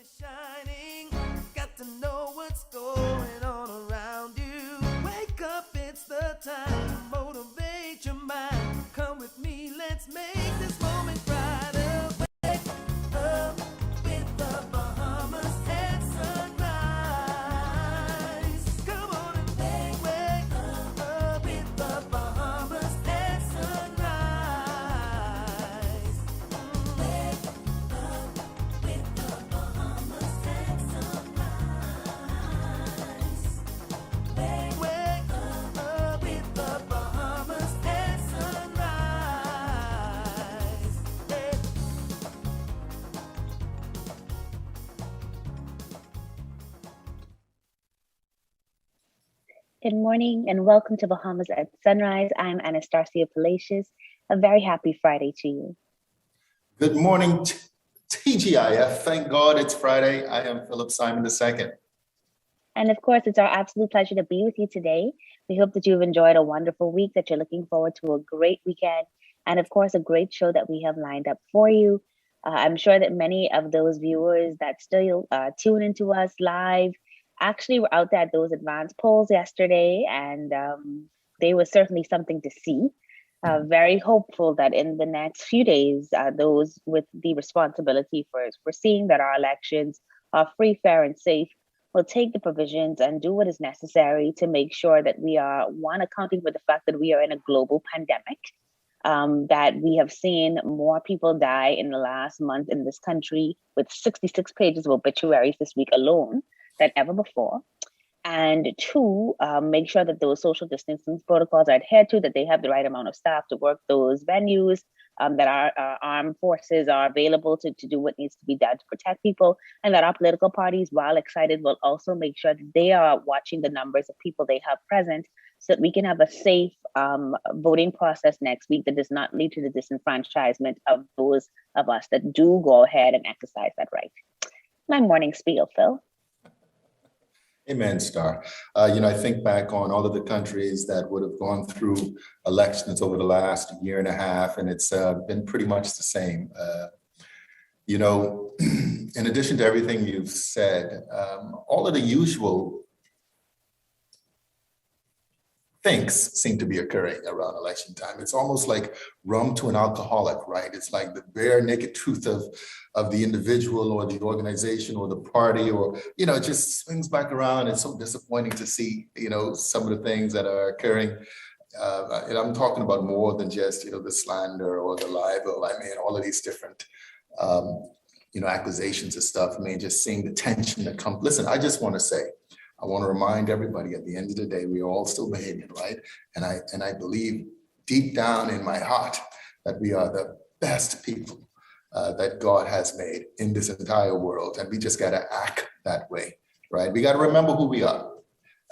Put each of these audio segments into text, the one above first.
is shining. Got to know what's going on around you. Wake up, it's the time to motivate your mind. Come with me, let's make this moment brighter. Wake up with the Bahamas at sunrise. Come on and wake up with the Bahamas at sunrise. Wake up with the Bahamas at sunrise. Wake up with the Bahamas at sunrise. Hey. Good morning and welcome to Bahamas at Sunrise. I'm Anastasia Palacios. A very happy Friday to you. Good morning, TGIF. Thank God it's Friday. I am Philip Simon II. And of course, it's our absolute pleasure to be with you today. We hope that you've enjoyed a wonderful week, that you're looking forward to a great weekend, and of course, a great show that we have lined up for you. I'm sure that many of those viewers that still tune into us live actually were out there at those advanced polls yesterday, and they were certainly something to see. Very hopeful that in the next few days, those with the responsibility for seeing that our elections are free, fair, and safe will take the provisions and do what is necessary to make sure that we are, one, accounting for the fact that we are in a global pandemic, that we have seen more people die in the last month in this country with 66 pages of obituaries this week alone than ever before. And two, make sure that those social distancing protocols are adhered to, that they have the right amount of staff to work those venues, that our armed forces are available to do what needs to be done to protect people, and that our political parties, while excited, will also make sure that they are watching the numbers of people they have present so that we can have a safe voting process next week that does not lead to the disenfranchisement of those of us that do go ahead and exercise that right. My morning spiel, Phil. Amen, Star. I think back on all of the countries that would have gone through elections over the last year and a half, and it's been pretty much the same. In addition to everything you've said, all of the usual things seem to be occurring around election time. It's almost like rum to an alcoholic, right? It's like the bare naked truth of the individual or the organization or the party, or, it just swings back around. It's so disappointing to see, some of the things that are occurring. And I'm talking about more than just, the slander or the libel. I mean, all of these different, accusations and stuff. I mean, just seeing the tension that comes. Listen, I just want to say, I want to remind everybody at the end of the day, we are all still behaving, right? And I believe deep down in my heart that we are the best people that God has made in this entire world. And we just got to act that way, right? We got to remember who we are.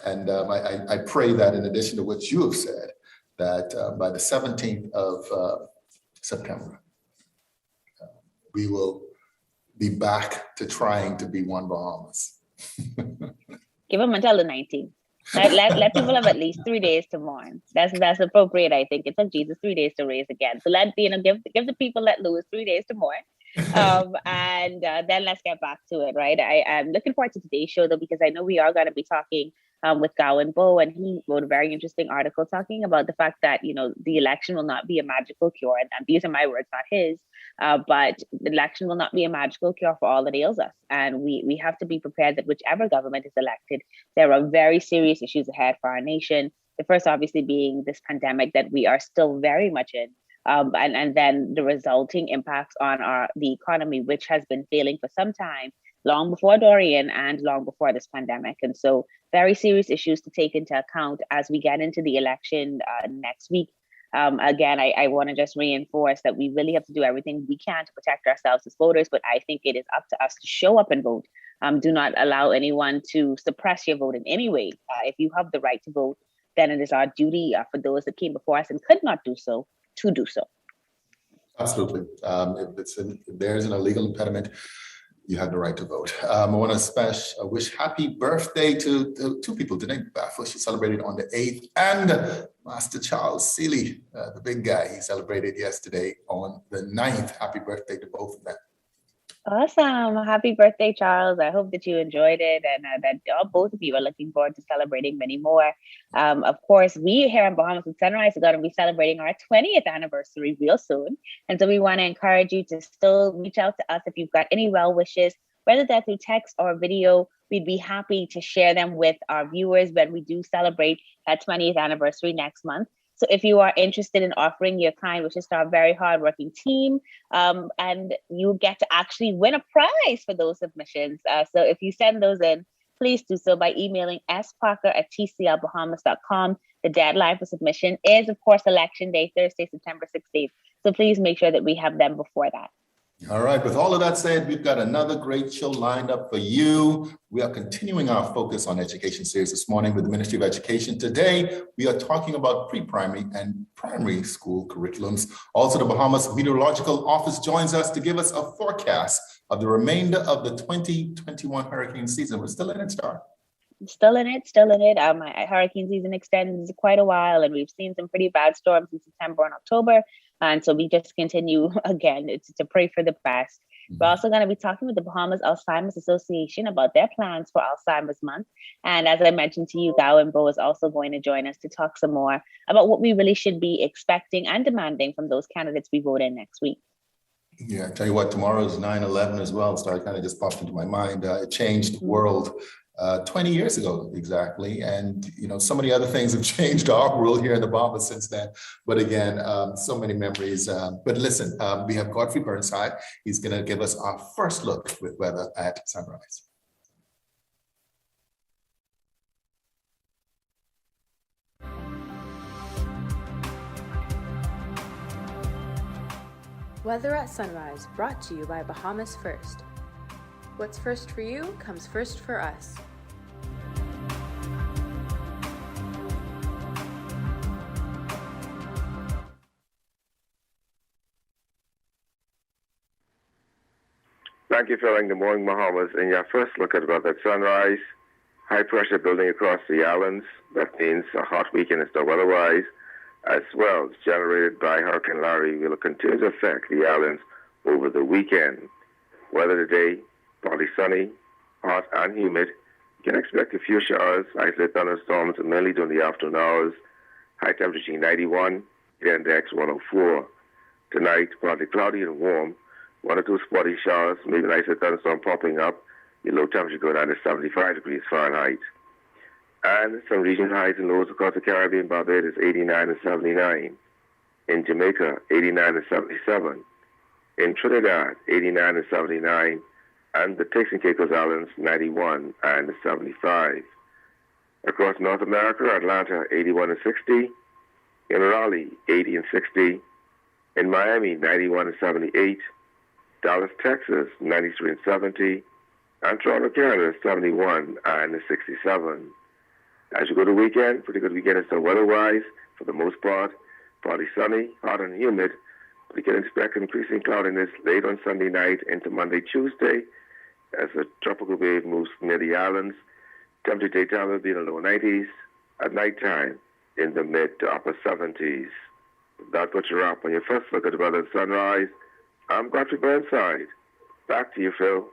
And I pray that in addition to what you have said, that by the 17th of September, we will be back to trying to be one Bahamas. Give them until the 19th. Let people have at least 3 days to mourn. That's appropriate, I think. It took Jesus 3 days to raise again. So give the people let loose 3 days to mourn. And then let's get back to it, right? I'm looking forward to today's show, though, because I know we are going to be talking with Gowon Bowe, and he wrote a very interesting article talking about the fact that, the election will not be a magical cure. And these are my words, not his. But the election will not be a magical cure for all that ails us. And we have to be prepared that whichever government is elected, there are very serious issues ahead for our nation. The first, obviously, being this pandemic that we are still very much in. And then the resulting impacts on the economy, which has been failing for some time, long before Dorian and long before this pandemic. And so very serious issues to take into account as we get into the election next week. Again, I want to just reinforce that we really have to do everything we can to protect ourselves as voters, but I think it is up to us to show up and vote. Do not allow anyone to suppress your vote in any way. If you have the right to vote, then it is our duty for those that came before us and could not do so, to do so. Absolutely. If there's an illegal impediment, you have the right to vote. I want to wish happy birthday to two people today. Baffle, she celebrated on the 8th, and Master Charles Seeley, the big guy, he celebrated yesterday on the 9th. Happy birthday to both of them. Awesome. Happy birthday, Charles. I hope that you enjoyed it and that both of you are looking forward to celebrating many more. Of course, we here in Bahamas with Sunrise are going to be celebrating our 20th anniversary real soon. And so we want to encourage you to still reach out to us if you've got any well wishes, whether that's through text or video. We'd be happy to share them with our viewers when we do celebrate that 20th anniversary next month. So if you are interested in offering your kind wishes to our very hardworking team, and you get to actually win a prize for those submissions. So if you send those in, please do so by emailing sparker@tclbahamas.com. The deadline for submission is, of course, Election Day, Thursday, September 16th. So please make sure that we have them before that. All right, with all of that said, we've got another great show lined up for you. We are continuing our focus on education series this morning with the Ministry of Education. Today, we are talking about pre-primary and primary school curriculums. Also, the Bahamas Meteorological Office joins us to give us a forecast of the remainder of the 2021 hurricane season. We're still in it, Star. Still in it. Hurricane season extends quite a while, and we've seen some pretty bad storms in September and October. And so we just continue again to pray for the best. We're also going to be talking with the Bahamas Alzheimer's Association about their plans for Alzheimer's Month. And as I mentioned to you, Gowon and Bowe is also going to join us to talk some more about what we really should be expecting and demanding from those candidates we vote in next week. Yeah, I tell you what, tomorrow is 9/11 as well. So it kind of just popped into my mind. It changed the world 20 years ago, exactly. And, you know, so many other things have changed our world here in the Bahamas since then. But again, so many memories. But listen, we have Godfrey Burnside. He's going to give us our first look with weather at sunrise. Weather at sunrise, brought to you by Bahamas First. What's first for you comes first for us. Thank you, Phil, and good morning, Bahamas. In your first look at weather at sunrise, high pressure building across the islands. That means a hot weekend is the weather-wise, as well as generated by Hurricane Larry will continue to affect the islands over the weekend. Weather today, partly sunny, hot and humid. You can expect a few showers, isolated thunderstorms, mainly during the afternoon hours. High temperature 91, index 104. Tonight, partly cloudy and warm. 1 or 2 spotty showers, maybe an isolated thunderstorm popping up. Your low temperature go down to 75 degrees Fahrenheit. And some regional highs and lows across the Caribbean, Barbados 89 and 79. In Jamaica, 89 and 77. In Trinidad, 89 and 79. And the Turks and Caicos Islands, 91 and 75. Across North America, Atlanta, 81 and 60. In Raleigh, 80 and 60. In Miami, 91 and 78. Dallas, Texas, 93 and 70. And Toronto, Canada, 71 and 67. As you go to the weekend, pretty good weekend is weather-wise, for the most part. Partly sunny, hot and humid. We can expect increasing cloudiness late on Sunday night into Monday, Tuesday, as a tropical wave moves near the islands. Temperature daytime will be in the low 90s. At nighttime, in the mid to upper 70s. That puts you up on your first look at the weather at sunrise. I'm Godfrey Burnside. Back to you, Phil.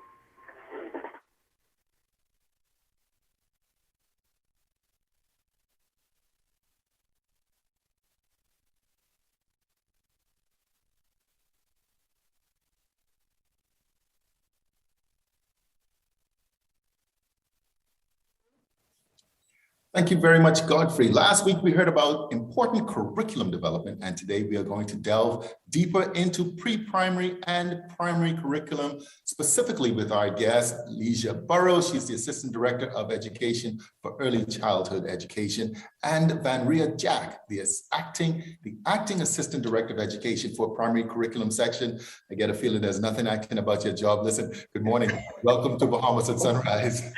Thank you very much, Godfrey. Last week, we heard about important curriculum development, and today we are going to delve deeper into pre-primary and primary curriculum, specifically with our guest, Leja Burrows. She's the Assistant Director of Education for Early Childhood Education, and Vanria Jack, the acting Assistant Director of Education for Primary Curriculum Section. I get a feeling there's nothing acting about your job. Listen, good morning. Welcome to Bahamas at Sunrise.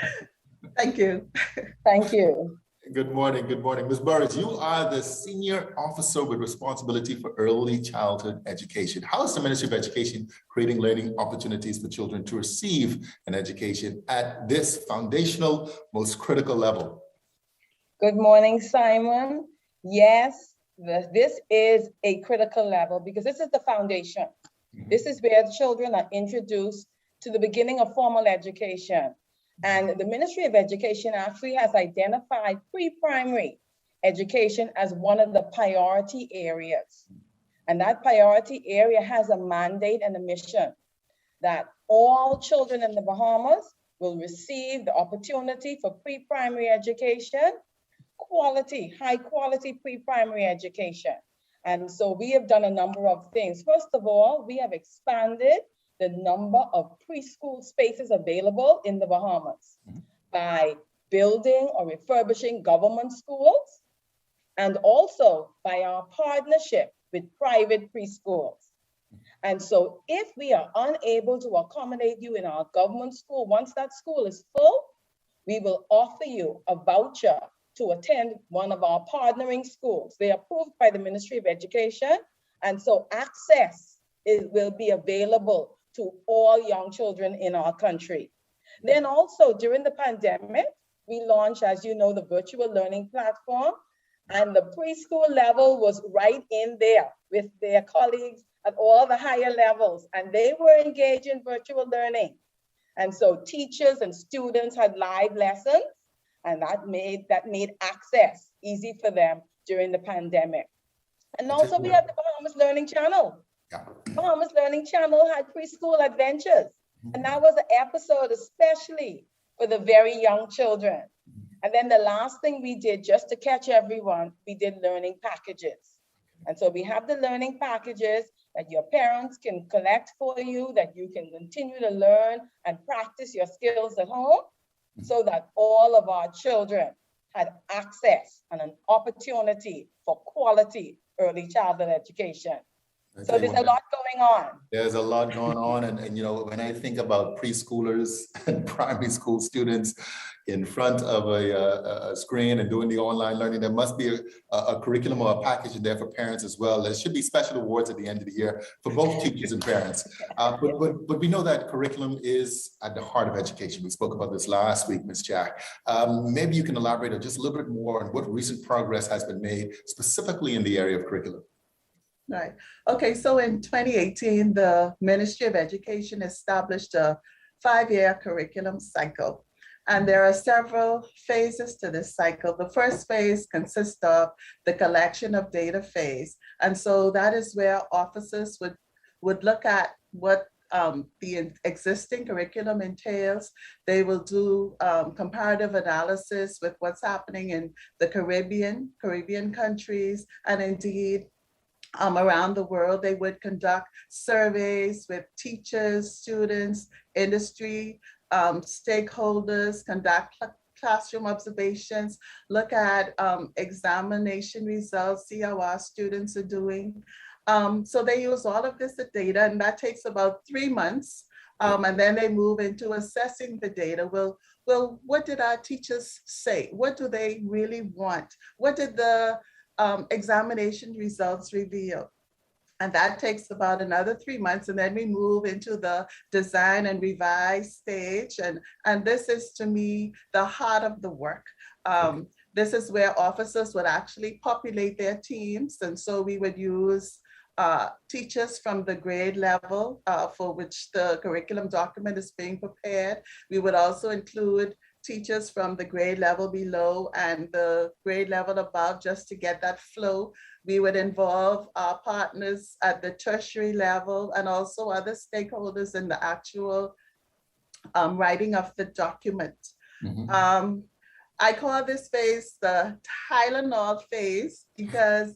Thank you. Thank you. Good morning. Good morning. Ms. Burrows, you are the Senior Officer with responsibility for early childhood education. How is the Ministry of Education creating learning opportunities for children to receive an education at this foundational, most critical level? Good morning, Simon. Yes, this is a critical level because this is the foundation. This is where the children are introduced to the beginning of formal education. And the Ministry of Education actually has identified pre-primary education as one of the priority areas. And that priority area has a mandate and a mission that all children in the Bahamas will receive the opportunity for pre-primary education, quality, high quality pre-primary education. And so we have done a number of things. First of all, we have expanded the number of preschool spaces available in the Bahamas by building or refurbishing government schools, and also by our partnership with private preschools. And so if we are unable to accommodate you in our government school, once that school is full, we will offer you a voucher to attend one of our partnering schools. They are approved by the Ministry of Education. And so access will be available to all young children in our country. Then also during the pandemic, we launched, as you know, the virtual learning platform, and the preschool level was right in there with their colleagues at all the higher levels, and they were engaged in virtual learning. And so teachers and students had live lessons, and that made access easy for them during the pandemic. And also we have the Bahamas Learning Channel. Yeah. Bahamas Learning Channel had preschool adventures, and that was an episode especially for the very young children. And then the last thing we did, just to catch everyone, we did learning packages. And so we have the learning packages that your parents can collect for you, that you can continue to learn and practice your skills at home, so that all of our children had access and an opportunity for quality early childhood education. So there's a lot going on. There's a lot going on. And you know, when I think about preschoolers and primary school students in front of a screen and doing the online learning, there must be a curriculum or a package in there for parents as well. There should be special awards at the end of the year for both teachers and parents. But we know that curriculum is at the heart of education. We spoke about this last week, Ms. Jack. Maybe you can elaborate just a little bit more on what recent progress has been made specifically in the area of curriculum. Right. Okay, so in 2018, the Ministry of Education established a 5-year curriculum cycle. And there are several phases to this cycle. The first phase consists of the collection of data phase. And so that is where officers would look at what the existing curriculum entails. They will do comparative analysis with what's happening in the Caribbean countries, and indeed around the world. They would conduct surveys with teachers, students, industry, stakeholders, conduct classroom observations, look at examination results, see how our students are doing. So they use all of this data, and that takes about 3 months. And then they move into assessing the data. Well, what did our teachers say? What do they really want? What did the examination results reveal? And that takes about another 3 months. And then we move into the design and revise stage. And this is, to me, the heart of the work. This is where officers would actually populate their teams. And so we would use teachers from the grade level for which the curriculum document is being prepared. We would also include teachers from the grade level below and the grade level above, just to get that flow. We would involve our partners at the tertiary level and also other stakeholders in the actual writing of the document. Mm-hmm. I call this phase the Tylenol phase because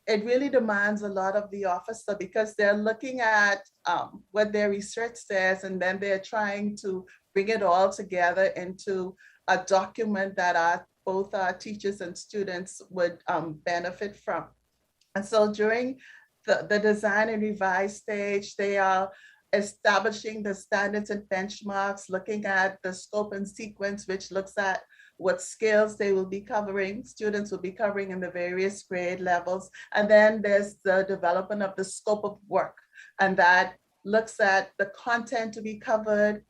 it really demands a lot of the officer, because they're looking at what their research says, and then they're trying to bring it all together into a document that both our teachers and students would benefit from. And so during the design and revise stage, they are establishing the standards and benchmarks, looking at the scope and sequence, which looks at what skills they will be covering, students will be covering in the various grade levels. And then there's the development of the scope of work, and that looks at the content to be covered,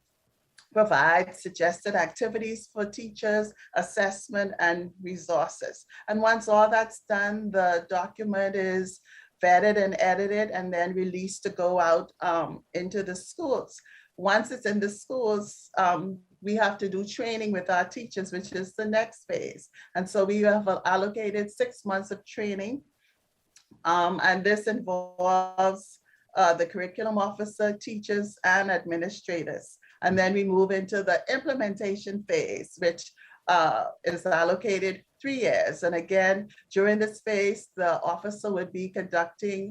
provide suggested activities for teachers, assessment, and resources. And once all that's done, the document is vetted and edited, and then released to go out into the schools. Once it's in the schools, we have to do training with our teachers, which is the next phase. And so we have allocated 6 months of training. And this involves the curriculum officer, teachers, and administrators. And then we move into the implementation phase, which is allocated 3 years. And again, during this phase, the officer would be conducting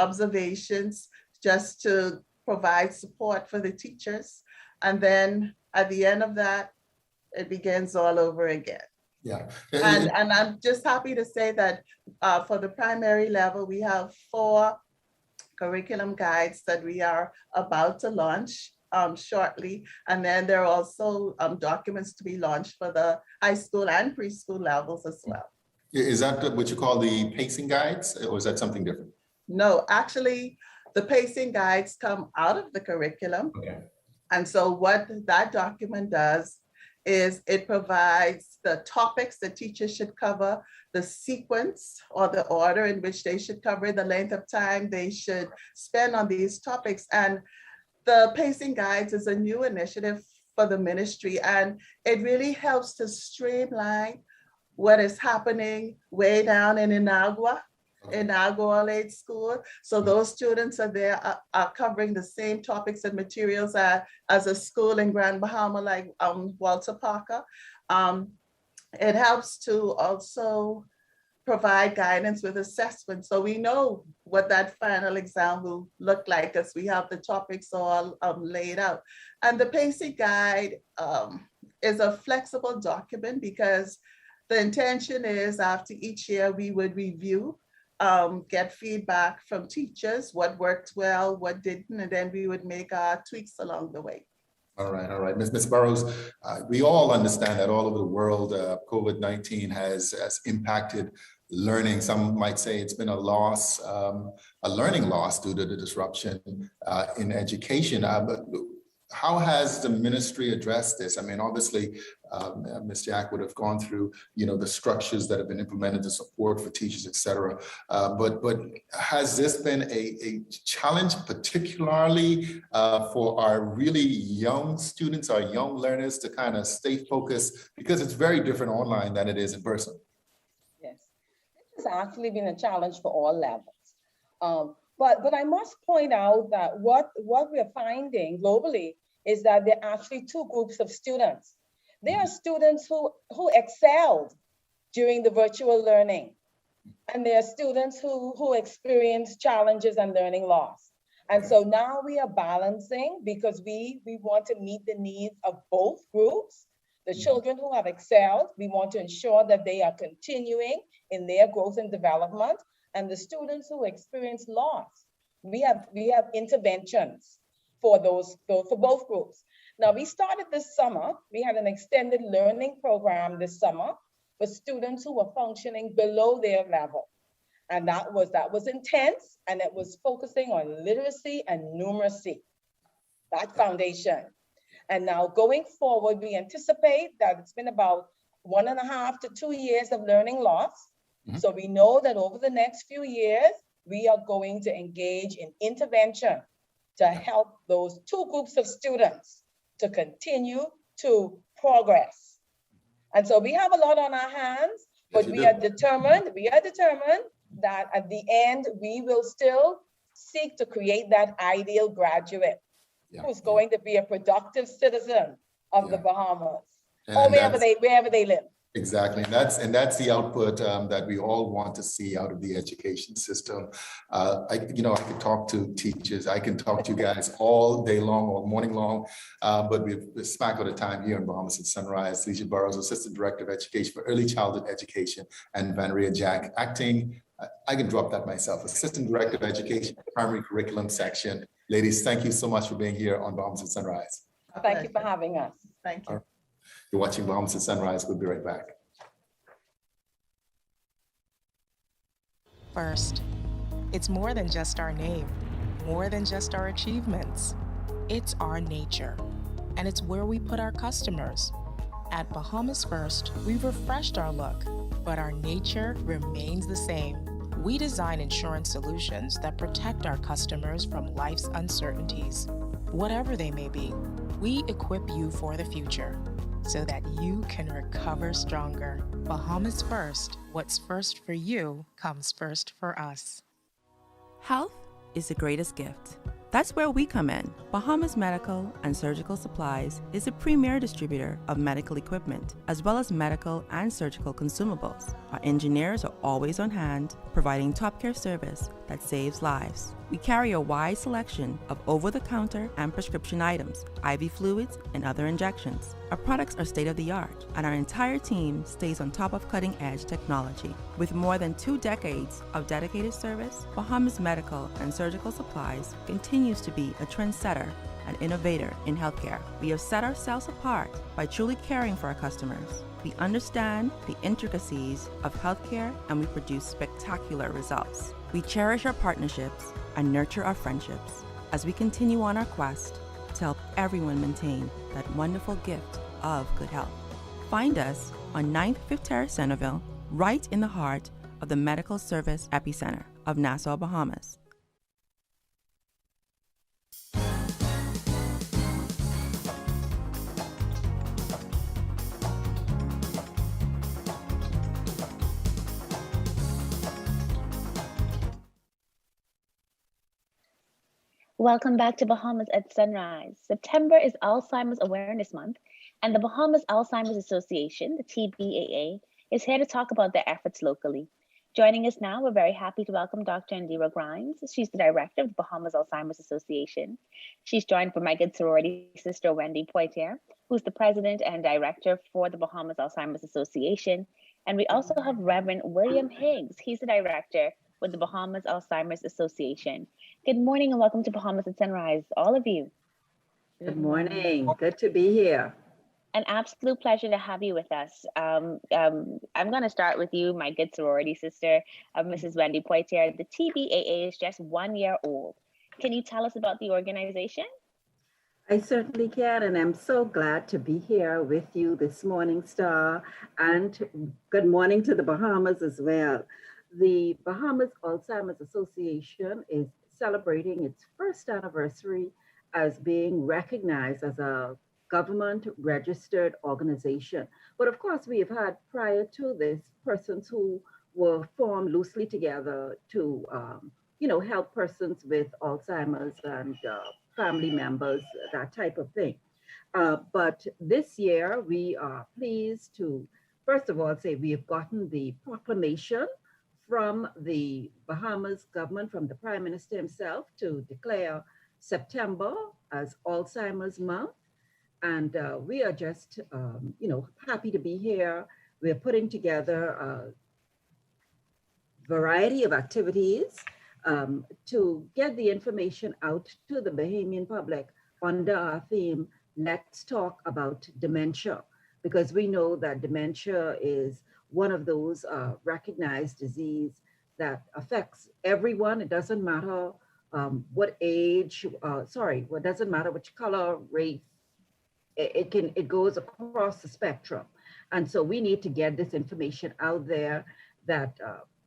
observations just to provide support for the teachers. And then at the end of that, it begins all over again. Yeah. And I'm just happy to say that for the primary level, we have 4 curriculum guides that we are about to launch shortly. And then there are also documents to be launched for the high school and preschool levels as well. Is that what you call the pacing guides, or is that something different? No, actually, the pacing guides come out of the curriculum. Okay. And so what that document does is it provides the topics that teachers should cover, the sequence or the order in which they should cover, the length of time they should spend on these topics. And the pacing guides is a new initiative for the ministry, and it really helps to streamline what is happening way down in Inagua All-Age School. So those students are there, are covering the same topics and materials as a school in Grand Bahama, like Walter Parker. It helps to also provide guidance with assessment. So we know what that final exam will look like as we have the topics all laid out. And the pacing guide is a flexible document because the intention is after each year we would review, get feedback from teachers, what worked well, what didn't, and then we would make our tweaks along the way. All right. Ms. Burrows, we all understand that all over the world, COVID-19 has impacted learning. Some might say it's been a loss, a learning loss due to the disruption in education. But how has the ministry addressed this? I mean, obviously, Ms. Jack would have gone through, the structures that have been implemented to support for teachers, et cetera. But has this been a challenge, particularly for our really young students, our young learners, to kind of stay focused, because it's very different online than it is in person? Yes, this has actually been a challenge for all levels. But I must point out that what we're finding globally is that there are actually 2 groups of students. There are students who excelled during the virtual learning, and there are students who experience challenges and learning loss. And so now we are balancing, because we want to meet the needs of both groups. The children who have excelled, we want to ensure that they are continuing in their growth and development. And the students who experience loss, we have interventions for both groups. Now, we started this summer, we had an extended learning program this summer for students who were functioning below their level. And that was intense, and it was focusing on literacy and numeracy, that foundation. And now going forward, we anticipate that it's been about 1.5 to 2 years of learning loss. Mm-hmm. So we know that over the next few years, we are going to engage in intervention to help those 2 groups of students to continue to progress. And so we have a lot on our hands, but we are determined that at the end, we will still seek to create that ideal graduate who's going to be a productive citizen of the Bahamas, or wherever they live. Exactly, and that's the output that we all want to see out of the education system. I could talk to teachers, I can talk to you guys all day long or morning long, but we've smack out of time here in Bahamas at Sunrise. Leja Burrows, Assistant Director of Education for Early Childhood Education, and Vanria Jack, acting, I can drop that myself, Assistant Director of Education, Primary Curriculum Section. Ladies, thank you so much for being here on Bahamas at Sunrise. Thank you for having us. Thank you. You're watching Bahamas at Sunrise. We'll be right back. First, it's more than just our name, more than just our achievements. It's our nature, and it's where we put our customers. At Bahamas First, we've refreshed our look, but our nature remains the same. We design insurance solutions that protect our customers from life's uncertainties, whatever they may be. We equip you for the future so that you can recover stronger. Bahamas first. What's first for you comes first for us. Health is the greatest gift. That's where we come in. Bahamas Medical and Surgical Supplies is a premier distributor of medical equipment, as well as medical and surgical consumables. Our engineers are always on hand, providing top care service that saves lives. We carry a wide selection of over-the-counter and prescription items, IV fluids, and other injections. Our products are state-of-the-art, and our entire team stays on top of cutting-edge technology. With more than 2 decades of dedicated service, Bahamas Medical and Surgical Supplies continues to be a trendsetter and innovator in healthcare. We have set ourselves apart by truly caring for our customers. We understand the intricacies of healthcare, and we produce spectacular results. We cherish our partnerships and nurture our friendships as we continue on our quest to help everyone maintain that wonderful gift of good health. Find us on 9th Fifth Terrace, Centerville, right in the heart of the medical service epicenter of Nassau, Bahamas. Welcome back to Bahamas at Sunrise. September is Alzheimer's Awareness Month, and the Bahamas Alzheimer's Association, the TBAA, is here to talk about their efforts locally. Joining us now, we're very happy to welcome Dr. Indira Grimes. She's the director of the Bahamas Alzheimer's Association. She's joined by my good sorority sister, Wendy Poitier, who's the president and director for the Bahamas Alzheimer's Association. And we also have Reverend William Higgs. He's the director with the Bahamas Alzheimer's Association. Good morning and welcome to Bahamas at Sunrise, all of you. Good morning. Good to be here. An absolute pleasure to have you with us. I'm going to start with you, my good sorority sister, Mrs. Wendy Poitier. The TBAA is just 1 year old. Can you tell us about the organization? I certainly can, and I'm so glad to be here with you this morning, Star, and good morning to the Bahamas as well. The Bahamas Alzheimer's Association is celebrating its first anniversary as being recognized as a government registered organization. But of course, we have had prior to this persons who were formed loosely together to help persons with Alzheimer's and family members, that type of thing. But this year, we are pleased to, first of all, say we have gotten the proclamation from the Bahamas government, from the Prime Minister himself, to declare September as Alzheimer's Month. And we are just, happy to be here. We're putting together a variety of activities to get the information out to the Bahamian public under our theme, Let's Talk About Dementia, because we know that dementia is one of those recognized disease that affects everyone. It doesn't matter what age, it doesn't matter which color, race, it goes across the spectrum. And so we need to get this information out there that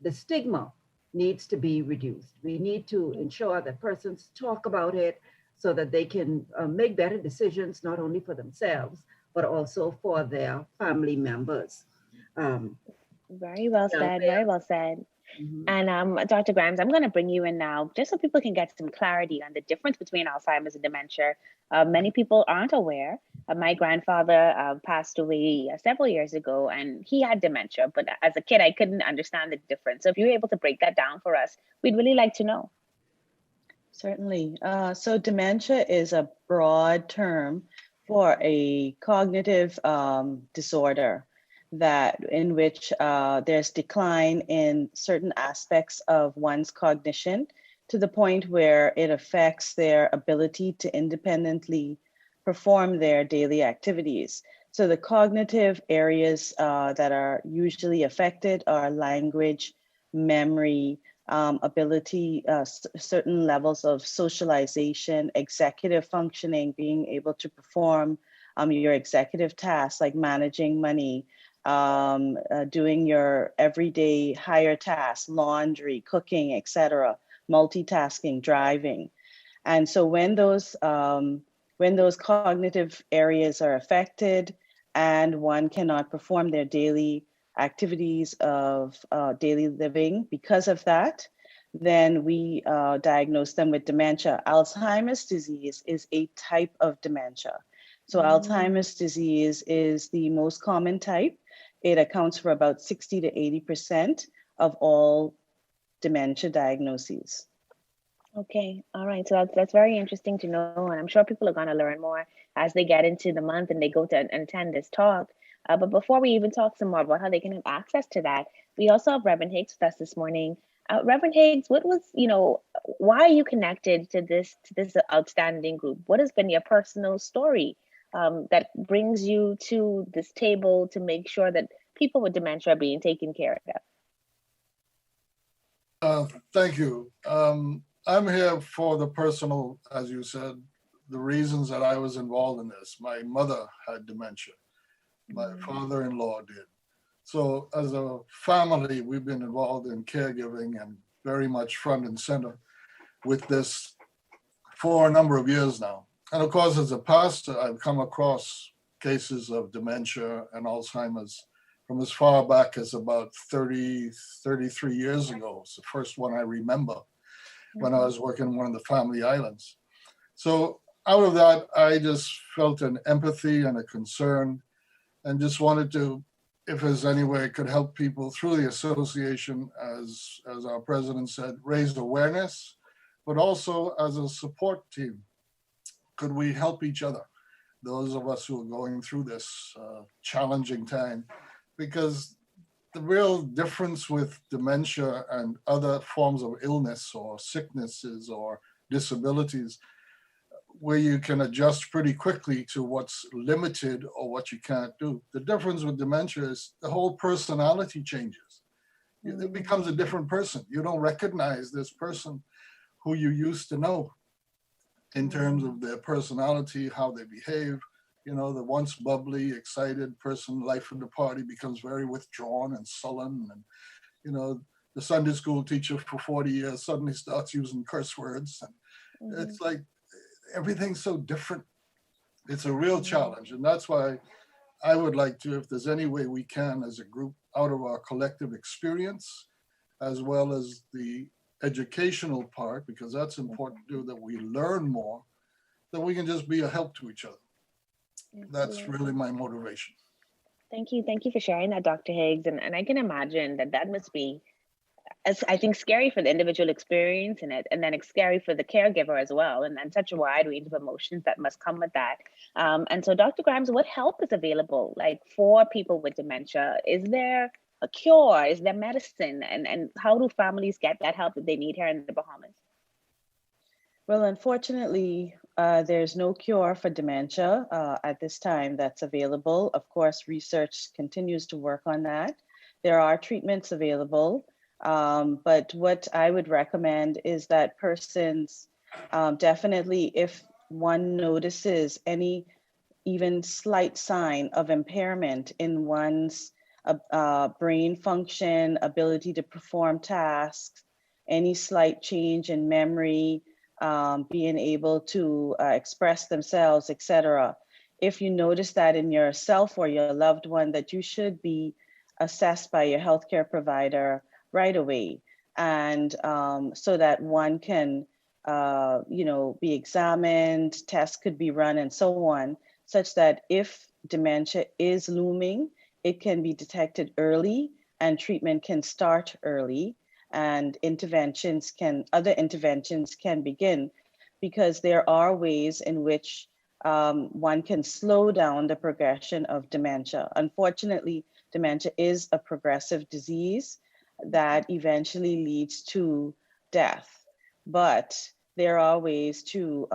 the stigma needs to be reduced. We need to ensure that persons talk about it so that they can make better decisions, not only for themselves, but also for their family members. Very well said, very well said. Mm-hmm. And Dr. Grimes, I'm going to bring you in now just so people can get some clarity on the difference between Alzheimer's and dementia. Many people aren't aware. My grandfather passed away several years ago, and he had dementia, but as a kid, I couldn't understand the difference. So if you're able to break that down for us, we'd really like to know. Certainly. So dementia is a broad term for a cognitive disorder in which there's decline in certain aspects of one's cognition to the point where it affects their ability to independently perform their daily activities. So the cognitive areas that are usually affected are language, memory, ability, certain levels of socialization, executive functioning, being able to perform your executive tasks like managing money, doing your everyday higher tasks, laundry, cooking, etc., multitasking, driving. And so when those cognitive areas are affected and one cannot perform their daily activities of daily living because of that, then we diagnose them with dementia. Alzheimer's disease is a type of dementia. So Alzheimer's disease is the most common type. It accounts for about 60 to 80% of all dementia diagnoses. Okay, all right. So that's very interesting to know, and I'm sure people are going to learn more as they get into the month and they go to attend this talk. But before we even talk some more about how they can have access to that, we also have Reverend Higgs with us this morning. Reverend Higgs, what was, why are you connected to this outstanding group? What has been your personal story that brings you to this table to make sure that people with dementia are being taken care of? Thank you. I'm here for the personal, as you said, the reasons that I was involved in this. My mother had dementia. My father-in-law did. So as a family, we've been involved in caregiving and very much front and center with this for a number of years now. And of course, as a pastor, I've come across cases of dementia and Alzheimer's from as far back as about 33 years ago. It's the first one I remember when I was working on one of the family islands. So out of that, I just felt an empathy and a concern and just wanted to, if there's any way I could help people through the association, as our president said, raise awareness, but also as a support team. Could we help each other? Those of us who are going through this challenging time, because the real difference with dementia and other forms of illness or sicknesses or disabilities, where you can adjust pretty quickly to what's limited or what you can't do. The difference with dementia is the whole personality changes. It becomes a different person. You don't recognize this person who you used to know in terms of their personality, how they behave. The once bubbly, excited person, life of the party, becomes very withdrawn and sullen. And, the Sunday school teacher for 40 years suddenly starts using curse words. And it's like, everything's so different. It's a real challenge. And that's why I would like to, if there's any way we can as a group, out of our collective experience, as well as the educational part, because that's important to do, that we learn more, that we can just be a help to each other. That's really my motivation. Thank you. Thank you for sharing that, Dr. Higgs. And I can imagine that must be, I think, scary for the individual experiencing it, and then it's scary for the caregiver as well, and such a wide range of emotions that must come with that. And so, Dr. Grimes, what help is available for people with dementia? Is there a cure? Is there medicine? And how do families get that help that they need here in the Bahamas? Well, unfortunately, there's no cure for dementia at this time that's available. Of course, research continues to work on that. There are treatments available, but what I would recommend is that persons definitely, if one notices any even slight sign of impairment in one's brain function, ability to perform tasks, any slight change in memory, being able to express themselves, etc. If you notice that in yourself or your loved one, that you should be assessed by your healthcare provider right away, and so that one can, be examined, tests could be run, and so on, such that if dementia is looming, it can be detected early and treatment can start early. And other interventions can begin, because there are ways in which one can slow down the progression of dementia. Unfortunately, dementia is a progressive disease that eventually leads to death, but there are ways to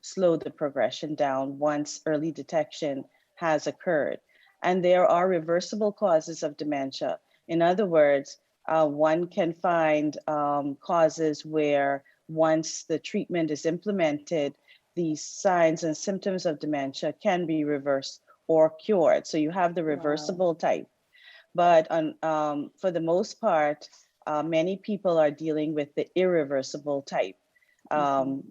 slow the progression down once early detection has occurred. And there are reversible causes of dementia. In other words, one can find causes where once the treatment is implemented, the signs and symptoms of dementia can be reversed or cured. So you have the reversible type. But for the most part, many people are dealing with the irreversible type,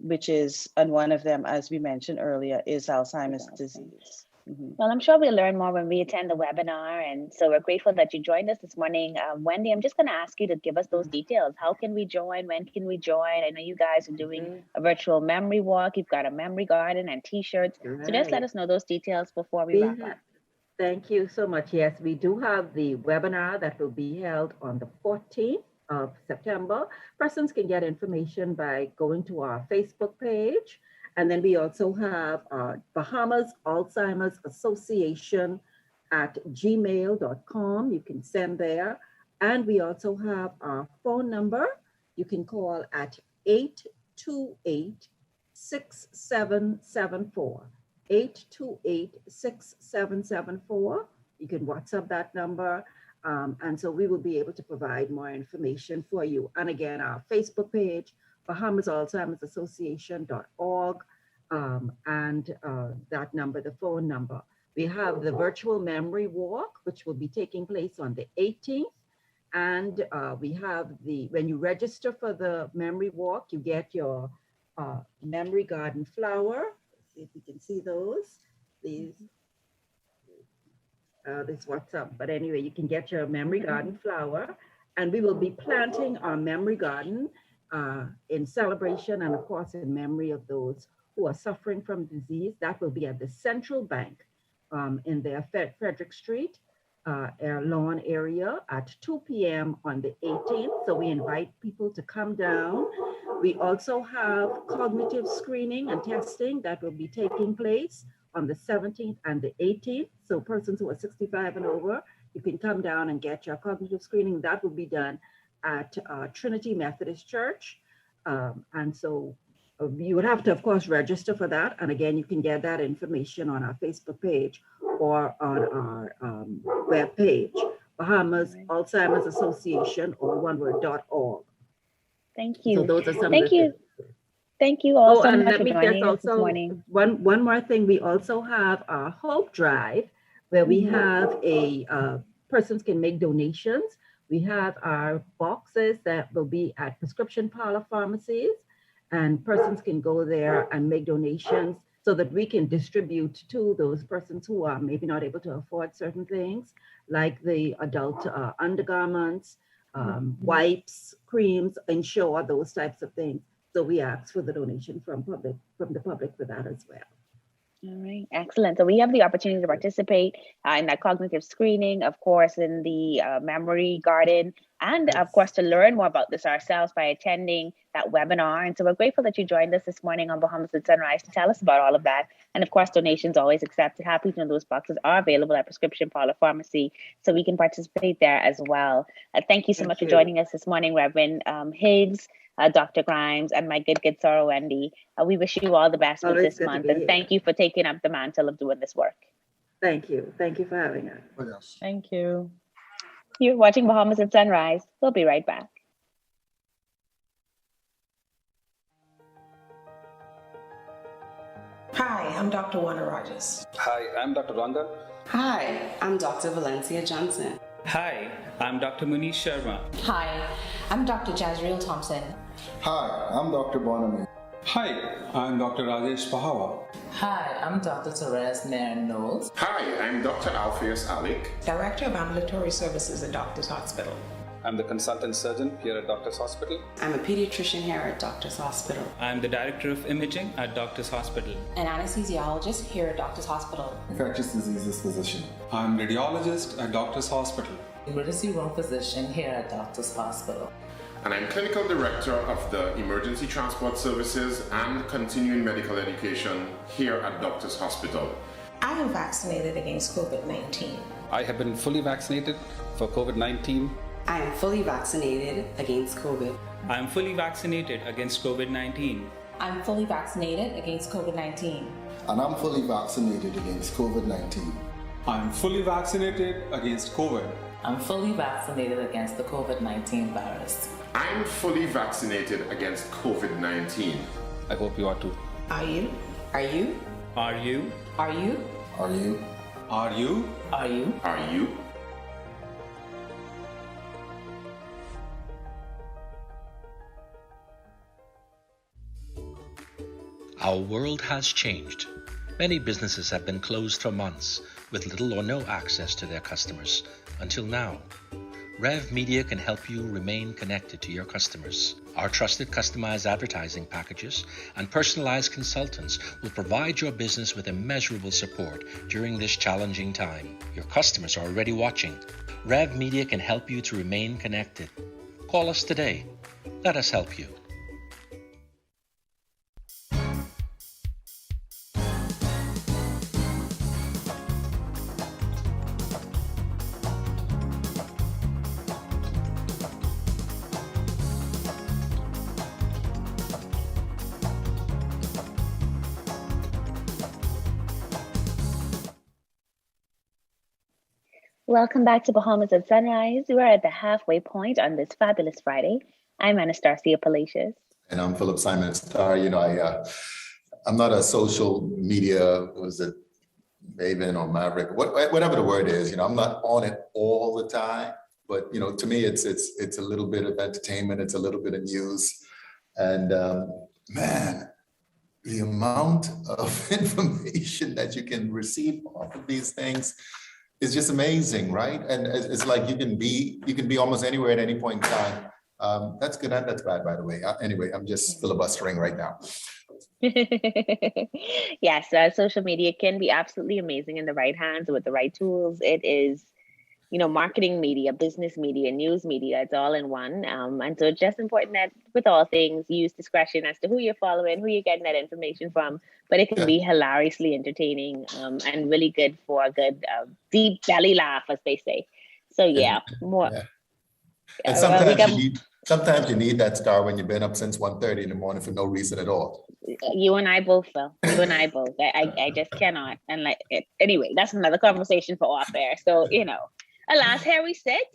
which is, and one of them, as we mentioned earlier, is Alzheimer's disease. Well, I'm sure we'll learn more when we attend the webinar. And so we're grateful that you joined us this morning. Wendy, I'm just going to ask you to give us those details. How can we join? When can we join? I know you guys are doing a virtual memory walk. You've got a memory garden and t-shirts. So just let us know those details before we wrap up. Thank you so much. Yes, we do have the webinar that will be held on the 14th of September. Persons can get information by going to our Facebook page. And then we also have Bahamas Alzheimer's Association at gmail.com. You can send there. And we also have our phone number. You can call at 828-6774. 828-6774. You can WhatsApp that number. And so we will be able to provide more information for you. And again, our Facebook page, Bahamas Alzheimer's Association.org, and that number, the phone number. We have the virtual memory walk, which will be taking place on the 18th. And we have when you register for the memory walk, you get your memory garden flower. Let's see if you can see those. This WhatsApp, but anyway, you can get your memory garden flower, and we will be planting our memory garden in celebration and of course in memory of those who are suffering from disease. That will be at the Central Bank in their Frederick Street lawn area at 2 p.m. on the 18th. So we invite people to come down. We also have cognitive screening and testing that will be taking place on the 17th and the 18th. So persons who are 65 and over, you can come down and get your cognitive screening. That will be done at Trinity Methodist Church. And so you would have to, of course, register for that. And again, you can get that information on our Facebook page or on our web page, Bahamas Alzheimer's Association, or one word, .org. Thank you. So those are some Thank of the you. Thank you all so and much let for me joining just us this also morning. one more thing. We also have our Hope Drive, where we have persons can make donations. We have our boxes that will be at prescription parlor pharmacies, and persons can go there and make donations so that we can distribute to those persons who are maybe not able to afford certain things, like the adult undergarments, wipes, creams, Ensure, those types of things. So we ask for the donation from the public for that as well. All right, excellent. So we have the opportunity to participate in that cognitive screening, of course, in the memory garden, and of course, to learn more about this ourselves by attending that webinar. And so we're grateful that you joined us this morning on Bahamas at Sunrise to tell us about all of that. And of course, donations always accepted. Happy to know those boxes are available at Prescription Parlor Pharmacy, so we can participate there as well. Thank you so much for joining us this morning, Reverend Higgs, Dr. Grimes, and my good Sarah Wendy. We wish you all the best with this month, and thank you for taking up the mantle of doing this work. Thank you. Thank you for having us. Oh, yes. Thank you. You're watching Bahamas at Sunrise. We'll be right back. Hi, I'm Dr. Wanda Rogers. Hi, I'm Dr. Ranga. Hi, I'm Dr. Valencia Johnson. Hi, I'm Dr. Munish Sharma. Hi, I'm Dr. Jazreel Thompson. Hi, I'm Dr. Bonami. Hi, I'm Dr. Rajesh Pahawa. Hi, I'm Dr. Therese Nairn Knowles. Hi, I'm Dr. Alpheus Alec, Director of Ambulatory Services at Doctors Hospital. I'm the consultant surgeon here at Doctors Hospital. I'm a pediatrician here at Doctors Hospital. I'm the director of imaging at Doctors Hospital. An anesthesiologist here at Doctors Hospital. Infectious diseases physician. I'm radiologist at Doctors Hospital. Emergency room physician here at Doctors Hospital. And I'm clinical director of the Emergency Transport Services and Continuing Medical Education here at Doctors Hospital. I am vaccinated against COVID-19. I have been fully vaccinated for COVID-19. I am fully vaccinated against COVID. I'm fully vaccinated against COVID-19. I'm fully vaccinated against COVID-19. And I'm fully vaccinated against COVID-19. I'm fully vaccinated against COVID. I'm fully vaccinated against the COVID-19 virus. I'm fully vaccinated against COVID-19. I hope you are too. Are you? Are you? Are you? Are you? Are you? Are you? Are you? Are you? Our world has changed. Many businesses have been closed for months with little or no access to their customers until now. Rev Media can help you remain connected to your customers. Our trusted customized advertising packages and personalized consultants will provide your business with immeasurable support during this challenging time. Your customers are already watching. Rev Media can help you to remain connected. Call us today. Let us help you. Welcome back to Bahamas at Sunrise. We're at the halfway point on this fabulous Friday. I'm Anastasia Palacios. And I'm Philip Simon Starr. You know, I'm not a social media, was it maven or maverick, whatever the word is. You know, I'm not on it all the time. But you know, to me, it's a little bit of entertainment. It's a little bit of news, and man, the amount of information that you can receive off of these things is just amazing, right? And it's like you can be almost anywhere at any point in time. That's good and that's bad, by the way. Anyway, I'm just filibustering right now. Yes, social media can be absolutely amazing in the right hands with the right tools. It is, you know, marketing media, business media, news media, it's all in one. And so it's just important that with all things, use discretion as to who you're following, who you're getting that information from. But it can be hilariously entertaining and really good for a good deep belly laugh, as they say. So yeah, more. Yeah. And sometimes you need that star when you've been up since 1:30 in the morning for no reason at all. You and I both, Phil. You and I both. I just cannot. And like anyway, that's another conversation for off air. So, you know, alas, here we sit,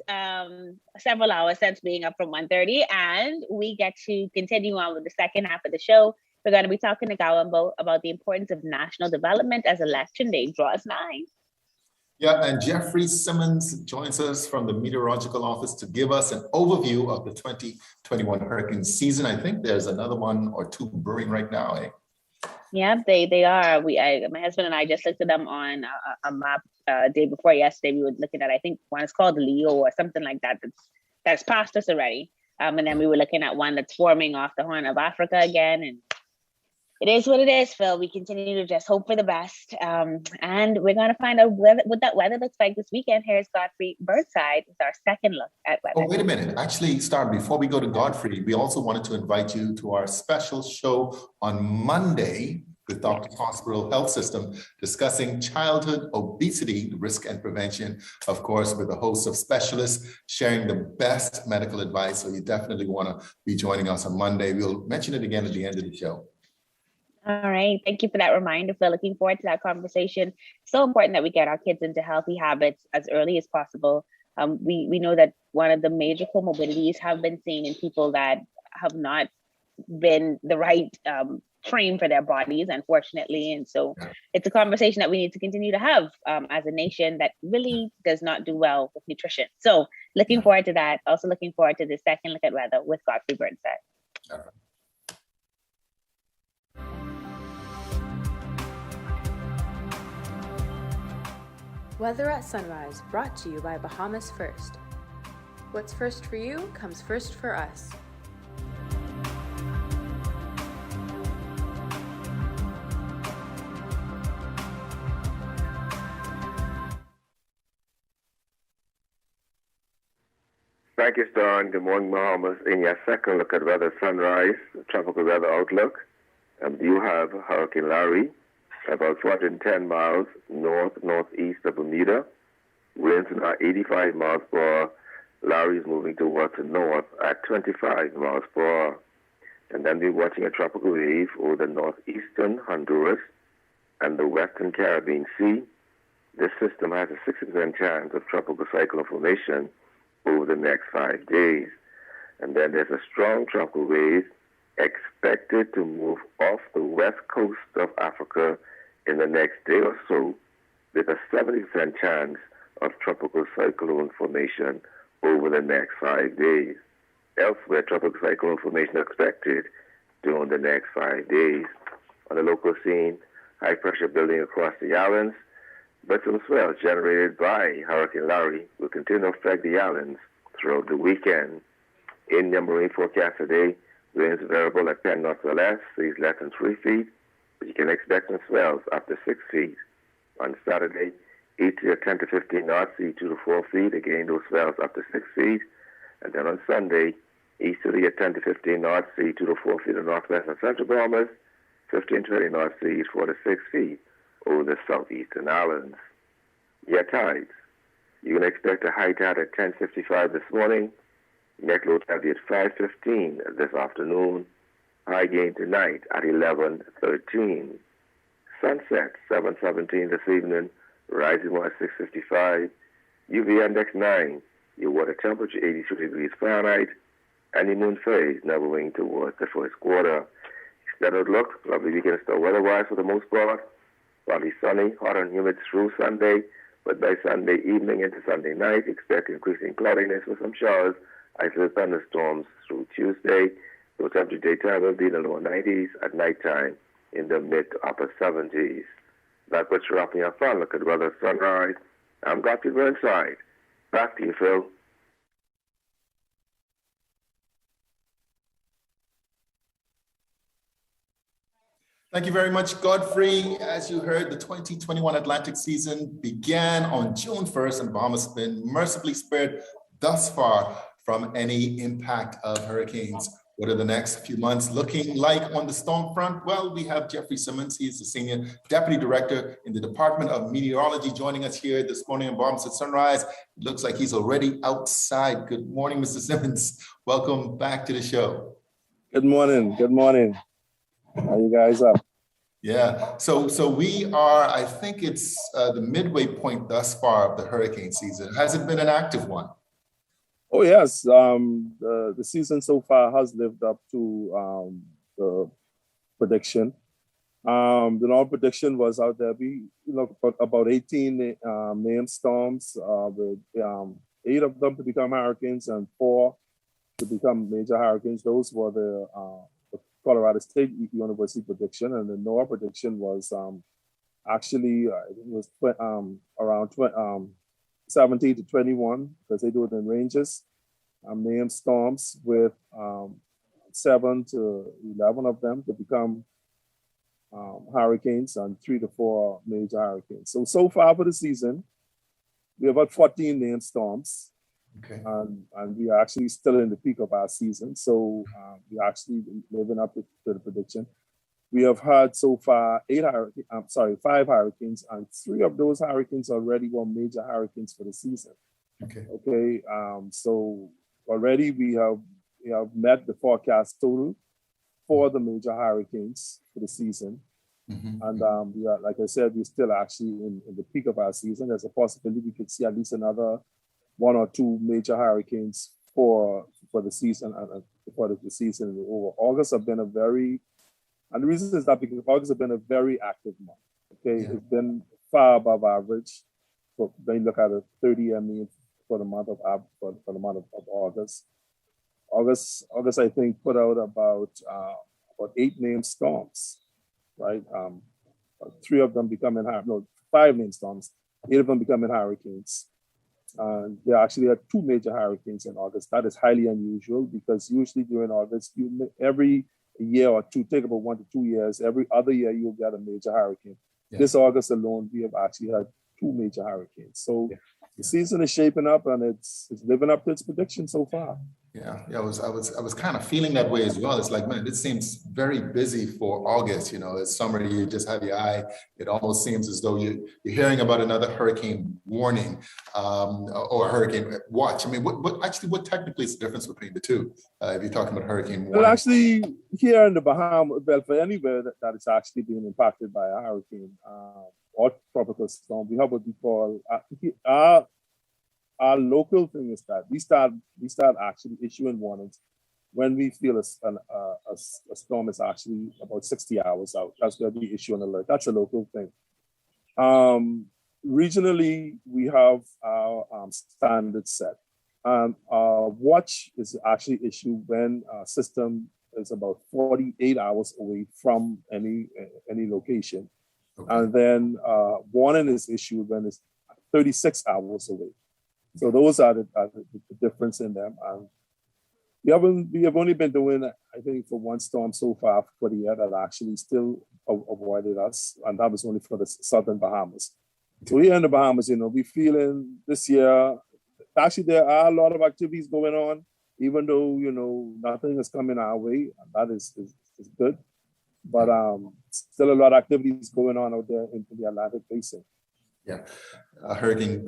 several hours since being up from 1:30, and we get to continue on with the second half of the show. We're going to be talking to Gowon Bowe about the importance of national development as election day draws nigh. Yeah, and Jeffrey Simmons joins us from the Meteorological Office to give us an overview of the 2021 hurricane season. I think there's another one or two brewing right now, eh? Yeah, they are. My husband and I just looked at them on a map day before yesterday. We were looking at, I think one is called Leo or something like that. That's past us already. And then we were looking at one that's forming off the Horn of Africa again. And it is what it is, Phil. We continue to just hope for the best. And we're going to find out what that weather looks like this weekend. Here's Godfrey Birdside with our second look at weather. Oh, wait a minute. Actually, Star, before we go to Godfrey, we also wanted to invite you to our special show on Monday with Doctors Hospital Health System discussing childhood obesity risk and prevention, of course, with a host of specialists sharing the best medical advice. So you definitely want to be joining us on Monday. We'll mention it again at the end of the show. All right. Thank you for that reminder, Phil. Looking forward to that conversation. So important that we get our kids into healthy habits as early as possible. We know that one of the major comorbidities have been seen in people that have not been the right frame for their bodies, unfortunately. And so it's a conversation that we need to continue to have as a nation that really does not do well with nutrition. So looking forward to that. Also looking forward to the second look at weather with Godfrey Burnside. All right. Weather at Sunrise, brought to you by Bahamas First. What's first for you comes first for us. Thank you, Star, and good morning, Bahamas. In your second look at weather sunrise, tropical weather outlook, you have Hurricane Larry, about 210 miles northeast of Bermuda. Winds are 85 miles per hour. Larry is moving towards the north at 25 miles per hour. And then we're watching a tropical wave over the northeastern Honduras and the western Caribbean Sea. This system has a 60% chance of tropical cyclone formation over the next 5 days. And then there's a strong tropical wave expected to move off the west coast of Africa in the next day or so. with a 70% chance of tropical cyclone formation over the next 5 days. Elsewhere, tropical cyclone formation expected during the next 5 days. On the local scene, high pressure building across the islands, but some swells generated by Hurricane Larry will continue to affect the islands throughout the weekend. In the marine forecast today, winds variable at 10 knots or less, seas less than 3 feet, but you can expect some swells up to 6 feet. On Saturday, 8 to 10 to 15 knots, sea 2 to 4 feet, again those swells up to 6 feet. And then on Sunday, easterly at 10 to 15 knots, sea 2 to 4 feet in northwest and central Bahamas, 15 to 20 knots, seas 4 to 6 feet over the southeastern islands. Your tides. You can expect a high tide at 10:55 this morning, next low tide at 5:15 this afternoon, high gain tonight at 11:13. Sunset 7:17 this evening, rising more at 6:55. UV index 9, your water temperature 82 degrees Fahrenheit, and the moon phase now moving towards the first quarter. Extended look, lovely weekend start weather-wise for the most part. Partly sunny, hot and humid through Sunday, but by Sunday evening into Sunday night, expect increasing cloudiness with some showers, isolated thunderstorms through Tuesday. Low temperature daytime will be in the lower 90s, at nighttime in the mid to upper 70s. That puts you up in your fun. Look at the weather at sunrise. I'm Godfrey Burnside. Back to you, Phil. Thank you very much, Godfrey. As you heard, the 2021 Atlantic season began on June 1st, and Bahamas has been mercifully spared thus far from any impact of hurricanes. What are the next few months looking like on the storm front? Well, we have Jeffrey Simmons. He's the Senior Deputy Director in the Department of Meteorology joining us here this morning in Bahamas at Sunrise. It looks like he's already outside. Good morning, Mr. Simmons. Welcome back to the show. Good morning. Good morning. How you guys up? Yeah, so we are, I think it's the midway point thus far of the hurricane season. Has it been an active one? Oh, yes. The season so far has lived up to the prediction. The normal prediction was out there, about 18 named storms, with 8 of them to become hurricanes and 4 to become major hurricanes. Those were the Colorado State University prediction, and the NOAA prediction was actually it was around 17 to 21, because they do it in ranges. Named storms with 7 to 11 of them to become hurricanes, and 3 to 4 major hurricanes. So far for the season, we have about 14 named storms. Okay. And we are actually still in the peak of our season. So we're actually living up to the prediction. We have had so far 5 hurricanes, and 3 of those hurricanes already were major hurricanes for the season. Okay. So already we have met the forecast total for the major hurricanes for the season. Mm-hmm. And we are, like I said, we're still actually in the peak of our season. There's a possibility we could see at least another 1 or 2 major hurricanes for the season, and for the season over. August have been and the reason is that because August has been a very active month. Okay, yeah. It's been far above average. So when you look at a 30 ME for the month of August. August I think put out about 8 named storms, right? 3 of them becoming 5 named storms, 8 of them becoming hurricanes. They actually had 2 major hurricanes in August. That is highly unusual, because usually during August, every year or two, take about 1 to 2 years, every other year you'll get a major hurricane. Yeah. This August alone, we have actually had 2 major hurricanes. So the season is shaping up, and it's living up to its prediction so far. Yeah, I was kind of feeling that way as well. It's like, man, it seems very busy for August. It's summer, you just have your eye. It almost seems as though you're hearing about another hurricane warning or hurricane watch. I mean, what technically is the difference between the two? If you're talking about hurricane warning. Well, actually, here in the Bahamas, for anywhere that is actually being impacted by a hurricane or tropical storm, we have what we call our local thing is that we start actually issuing warnings when we feel a storm is actually about 60 hours out. That's where we issue an alert. That's a local thing. regionally, we have our standard set. Watch is actually issued when a system is about 48 hours away from any location. Okay. And then warning is issued when it's 36 hours away. So those are the difference in them. We have only been doing, I think, for one storm so far for the year that actually still avoided us, and that was only for the southern Bahamas. So here in the Bahamas, we feeling this year, actually there are a lot of activities going on, even though, nothing is coming our way, and that is good. But still a lot of activities going on out there in the Atlantic Basin. Yeah, Hurricane